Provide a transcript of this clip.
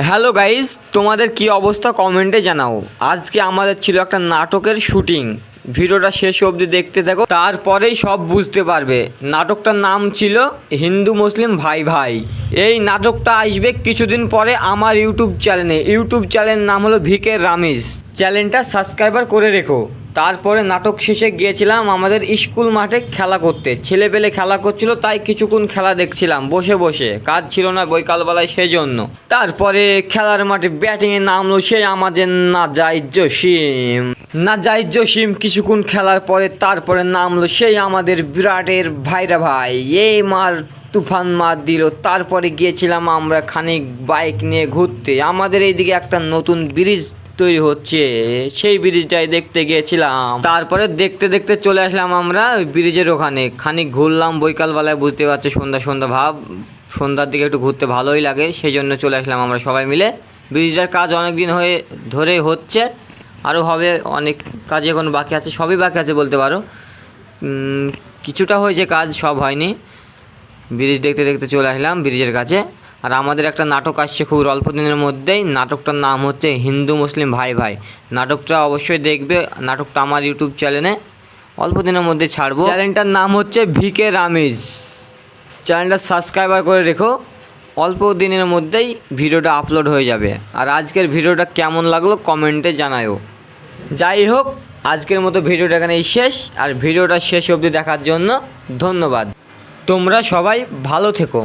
Hello guys, তোমাদের কি অবস্থা কমেন্টে জানাও। আজকে আমাদের ছিল একটা নাটকের শুটিং। ভিডিওটা শেষ অবধি দেখতে থাকো, তারপরেই সব বুঝতে পারবে। নাটকটার নাম ছিল হিন্দু মুসলিম ভাই ভাই। এই নাটকটা আসবে কিছুদিন পরে আমার ইউটিউব চ্যানেলের নাম হলো ভিকে রামিজ। চ্যানেলটা সাবস্ক্রাইবার করে রেখো। তারপরে নাটক শেষে গিয়েছিলাম আমাদের স্কুল মাঠে খেলা করতে। ছেলেপেলে খেলা করছিল, তাই কিছুক্ষণ খেলা দেখছিলাম বসে বসে, কাজ ছিল না বৈকালবেলায় সেজন্য। তারপরে খেলার মাঠে ব্যাটিংয়ে নামলো সেই আমাদের নাজাইজ জসিম। কিছুক্ষণ খেলার পরে তারপরে নামলো সেই আমাদের বিরাটের ভাইরা ভাই। এই মার তুফান মার দিল। তারপরে গিয়েছিলাম আমরা খানিক বাইক নিয়ে ঘুরতে। আমাদের এইদিকে একটা নতুন ব্রিজ তৈরি হচ্ছে, সেই ব্রিজটাই দেখতে গিয়েছিলাম। তারপরে দেখতে দেখতে চলে আসলাম আমরা ওই ব্রিজের ওখানে। খানিক ঘুরলাম বৈকালবেলায়, বুঝতে পারছি সন্ধ্যা ভাব। সন্ধ্যার দিকে একটু ঘুরতে ভালোই লাগে, সেই জন্য চলে আসলাম আমরা সবাই মিলে। ব্রিজটার কাজ অনেক দিন ধরে হচ্ছে, আরও হবে। অনেক কাজ এখন বাকি আছে, সবই বাকি আছে বলতে পারো। কিছুটা হয়েছে কাজ, সব হয়নি। ব্রিজ দেখতে দেখতে চলে আসলাম ব্রিজের কাছে। আর আমাদের একটা নাটক আসছে খুব অল্প দিনের মধ্যেই। নাটকটার নাম হচ্ছে হিন্দু মুসলিম ভাই ভাই। নাটকটা অবশ্যই দেখবে। নাটকটা আমার ইউটিউব চ্যানেলে অল্প দিনের মধ্যে ছাড়বো। চ্যানেলটার নাম হচ্ছে ভিকে রামিজ। চ্যানেলটা সাবস্ক্রাইবার করে রেখো, অল্প দিনের মধ্যেই ভিডিওটা আপলোড হয়ে যাবে। আর আজকের ভিডিওটা কেমন লাগলো কমেন্টে জানাও। যাই হোক, আজকের মতো ভিডিওটা এখানেই শেষ। আর ভিডিওটা শেষ অবধি দেখার জন্য ধন্যবাদ। তোমরা সবাই ভালো থেকো।